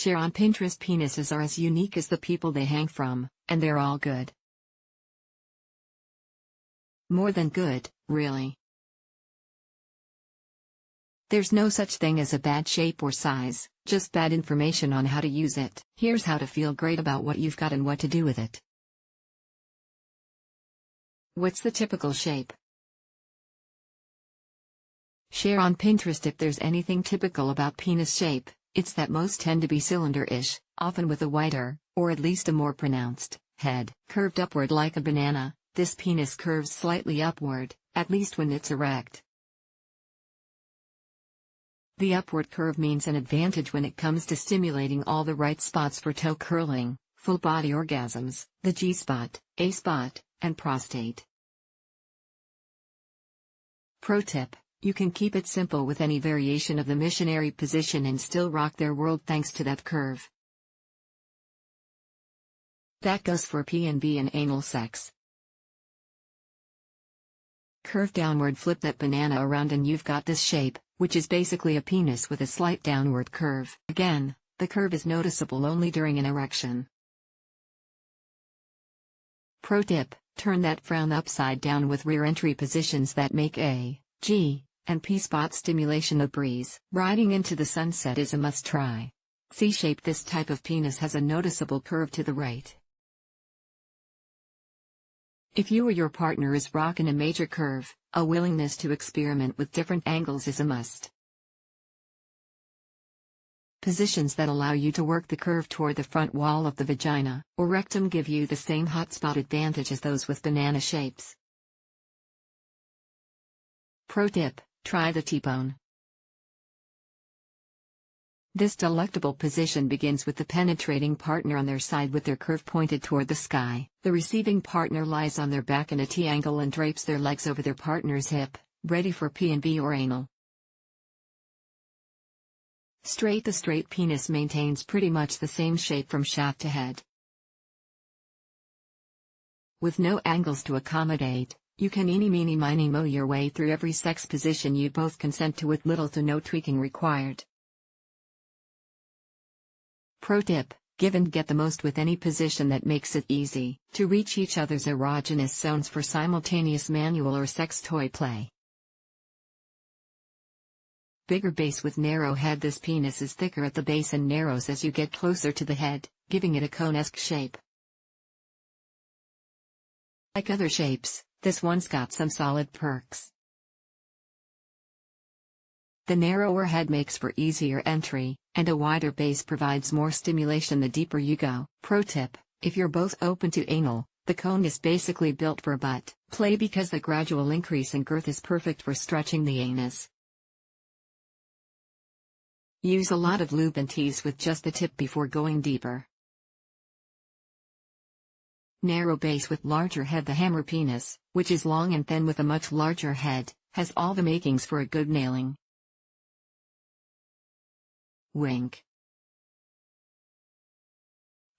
Share on Pinterest. Penises are as unique as the people they hang from, and they're all good. More than good, really. There's no such thing as a bad shape or size, just bad information on how to use it. Here's how to feel great about what you've got and what to do with it. What's the typical shape? Share on Pinterest. If there's anything typical about penis shape, it's that most tend to be cylinder-ish, often with a wider, or at least a more pronounced, head. Curved upward like a banana, this penis curves slightly upward, at least when it's erect. The upward curve means an advantage when it comes to stimulating all the right spots for toe curling, full body orgasms, the G-spot, A-spot, and prostate. Pro tip: you can keep it simple with any variation of the missionary position and still rock their world thanks to that curve. That goes for P&B and anal sex. Curve downward. Flip that banana around and you've got this shape, which is basically a penis with a slight downward curve. Again, the curve is noticeable only during an erection. Pro tip: turn that frown upside down with rear entry positions that make A, G, and P-spot stimulation a breeze. Riding into the sunset is a must-try. C-shape. This type of penis has a noticeable curve to the right. If you or your partner is rocking a major curve, a willingness to experiment with different angles is a must. Positions that allow you to work the curve toward the front wall of the vagina or rectum give you the same hot spot advantage as those with banana shapes. Pro tip: try the T-bone. This delectable position begins with the penetrating partner on their side with their curve pointed toward the sky. The receiving partner lies on their back in a T-angle and drapes their legs over their partner's hip, ready for P&B or anal. Straight. The straight penis maintains pretty much the same shape from shaft to head. With no angles to accommodate, you can eeny meeny miny moe your way through every sex position you both consent to with little to no tweaking required. Pro tip: give and get the most with any position that makes it easy to reach each other's erogenous zones for simultaneous manual or sex toy play. Bigger base with narrow head. This penis is thicker at the base and narrows as you get closer to the head, giving it a cone-esque shape. Like other shapes, this one's got some solid perks. The narrower head makes for easier entry, and a wider base provides more stimulation the deeper you go. Pro tip: if you're both open to anal, the cone is basically built for butt play because the gradual increase in girth is perfect for stretching the anus. Use a lot of lube and tease with just the tip before going deeper. Narrow base with larger head. The hammer penis, which is long and thin with a much larger head, has all the makings for a good nailing. Wink.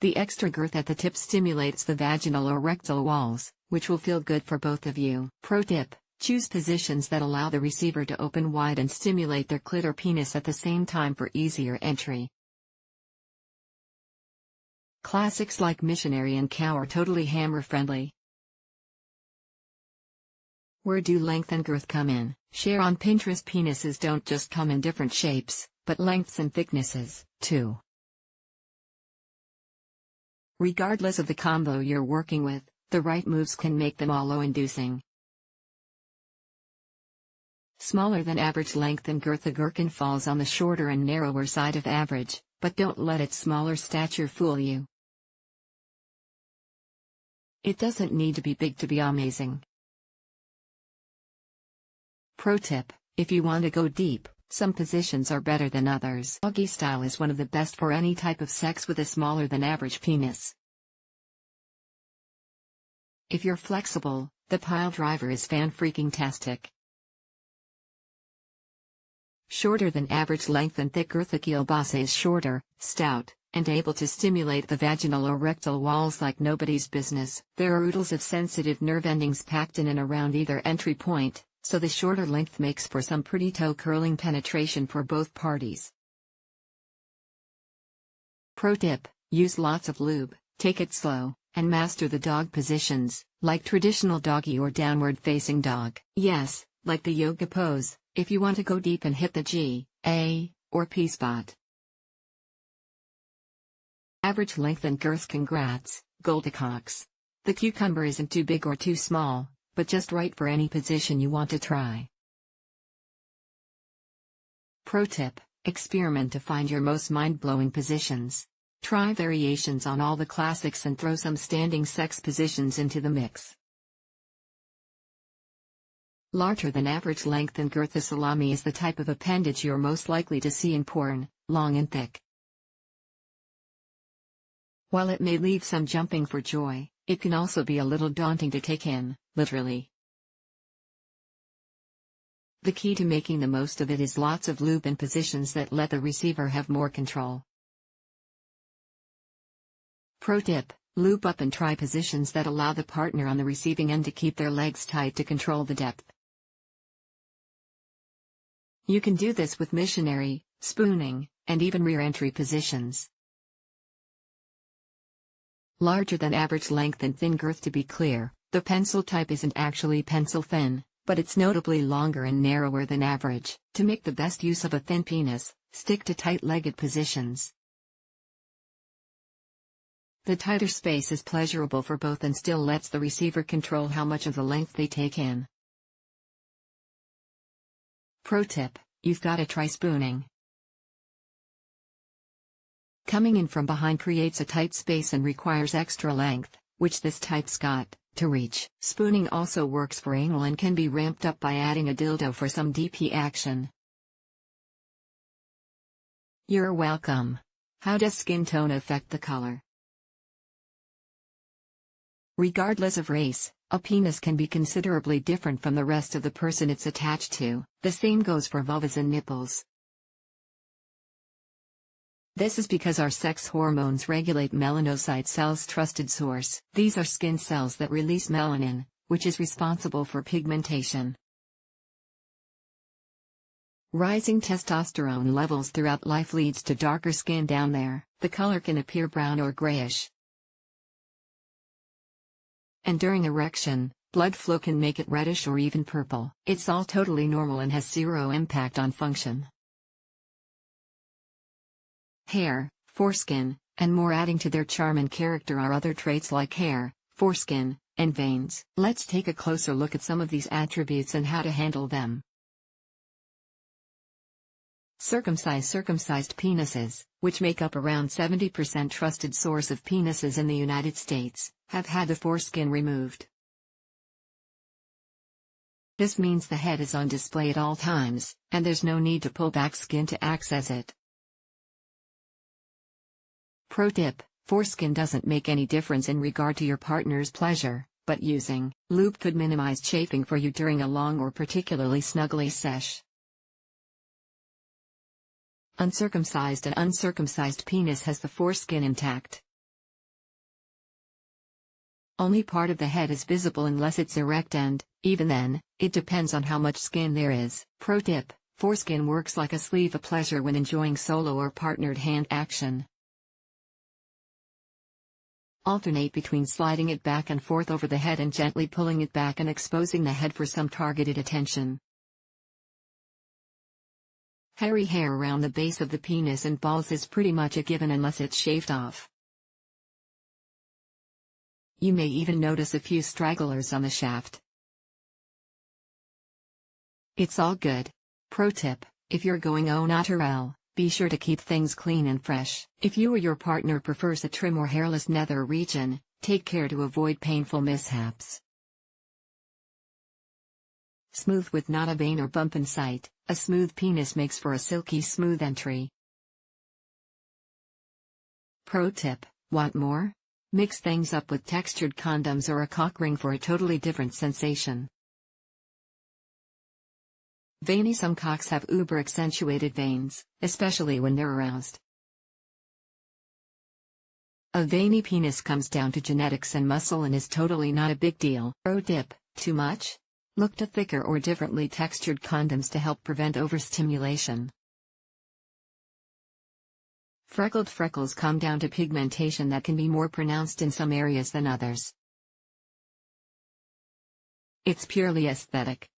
The extra girth at the tip stimulates the vaginal or rectal walls, which will feel good for both of you. Pro tip: choose positions that allow the receiver to open wide and stimulate their clit or penis at the same time for easier entry. Classics like missionary and cow are totally hammer friendly. Where do length and girth come in? Share on Pinterest. Penises don't just come in different shapes, but lengths and thicknesses, too. Regardless of the combo you're working with, the right moves can make them allo-inducing. Smaller than average length and girth. The gherkin falls on the shorter and narrower side of average, but don't let its smaller stature fool you. It doesn't need to be big to be amazing. Pro tip: if you want to go deep, some positions are better than others. Doggy style is one of the best for any type of sex with a smaller than average penis. If you're flexible, the pile driver is fan-freaking-tastic. Shorter than average length and thick girth. The kielbasa is shorter, stout, and able to stimulate the vaginal or rectal walls like nobody's business. There are oodles of sensitive nerve endings packed in and around either entry point, so the shorter length makes for some pretty toe-curling penetration for both parties. Pro tip: use lots of lube, take it slow, and master the dog positions, like traditional doggy or downward-facing dog. Yes, like the yoga pose, if you want to go deep and hit the G, A, or P spot. Average length and girth. Congrats, Goldilocks. The cucumber isn't too big or too small, but just right for any position you want to try. Pro tip: experiment to find your most mind-blowing positions. Try variations on all the classics and throw some standing sex positions into the mix. Larger than average length and girth. The salami is the type of appendage you're most likely to see in porn, long and thick. While it may leave some jumping for joy, it can also be a little daunting to take in, literally. The key to making the most of it is lots of lube and positions that let the receiver have more control. Pro tip: lube up and try positions that allow the partner on the receiving end to keep their legs tight to control the depth. You can do this with missionary, spooning, and even rear entry positions. Larger than average length and thin girth. To be clear, the pencil type isn't actually pencil thin, but it's notably longer and narrower than average. To make the best use of a thin penis, stick to tight-legged positions. The tighter space is pleasurable for both and still lets the receiver control how much of the length they take in. Pro tip: you've got to try spooning. Coming in from behind creates a tight space and requires extra length, which this type's got to reach. Spooning also works for anal and can be ramped up by adding a dildo for some DP action. You're welcome. How does skin tone affect the color? Regardless of race, a penis can be considerably different from the rest of the person it's attached to. The same goes for vulvas and nipples. This is because our sex hormones regulate melanocyte cells. Trusted source: these are skin cells that release melanin, which is responsible for pigmentation. Rising testosterone levels throughout life leads to darker skin down there. The color can appear brown or grayish. And during erection, blood flow can make it reddish or even purple. It's all totally normal and has zero impact on function. Hair, foreskin, and more adding to their charm and character are other traits like hair, foreskin, and veins. Let's take a closer look at some of these attributes and how to handle them. Circumcised penises, which make up around 70% trusted source of penises in the United States, have had the foreskin removed. This means the head is on display at all times, and there's no need to pull back skin to access it. Pro tip: foreskin doesn't make any difference in regard to your partner's pleasure, but using lube could minimize chafing for you during a long or particularly snuggly sesh. Uncircumcised and uncircumcised penis has the foreskin intact. Only part of the head is visible unless it's erect and, even then, it depends on how much skin there is. Pro tip: foreskin works like a sleeve of pleasure when enjoying solo or partnered hand action. Alternate between sliding it back and forth over the head and gently pulling it back and exposing the head for some targeted attention. Hairy hair around the base of the penis and balls is pretty much a given unless it's shaved off. You may even notice a few stragglers on the shaft. It's all good. Pro tip: if you're going au naturel, be sure to keep things clean and fresh. If you or your partner prefers a trim or hairless nether region, take care to avoid painful mishaps. Smooth with not a vein or bump in sight, a smooth penis makes for a silky smooth entry. Pro tip: want more? Mix things up with textured condoms or a cock ring for a totally different sensation. Veiny: some cocks have uber accentuated veins, especially when they're aroused. A veiny penis comes down to genetics and muscle and is totally not a big deal. Pro tip: too much? Look to thicker or differently textured condoms to help prevent overstimulation. Freckled freckles come down to pigmentation that can be more pronounced in some areas than others. It's purely aesthetic.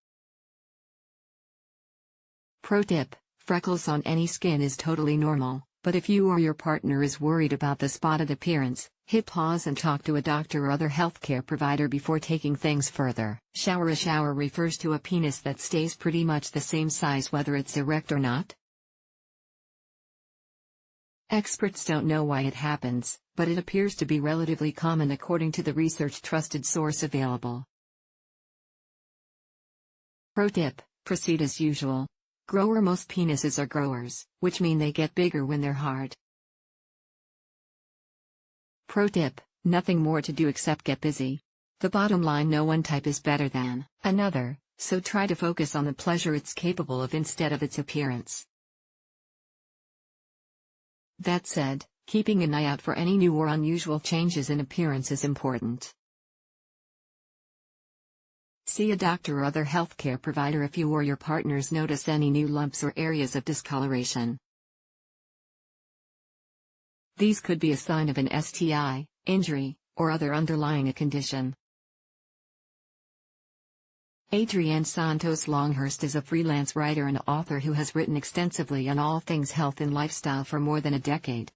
Pro tip: freckles on any skin is totally normal, but if you or your partner is worried about the spotted appearance, hit pause and talk to a doctor or other healthcare provider before taking things further. Shower: a shower refers to a penis that stays pretty much the same size whether it's erect or not. Experts don't know why it happens, but it appears to be relatively common according to the research trusted source available. Pro tip: proceed as usual. Grower: most penises are growers, which mean they get bigger when they're hard. Pro tip: nothing more to do except get busy. The bottom line: no one type is better than another, so try to focus on the pleasure it's capable of instead of its appearance. That said, keeping an eye out for any new or unusual changes in appearance is important. See a doctor or other healthcare provider if you or your partners notice any new lumps or areas of discoloration. These could be a sign of an STI, injury, or other underlying condition. Adrienne Santos Longhurst is a freelance writer and author who has written extensively on all things health and lifestyle for more than a decade.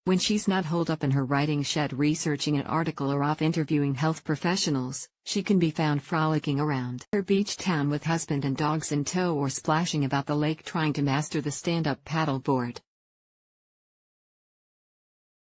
When she's not holed up in her writing shed researching an article or off interviewing health professionals, she can be found frolicking around her beach town with husband and dogs in tow or splashing about the lake trying to master the stand-up paddle board.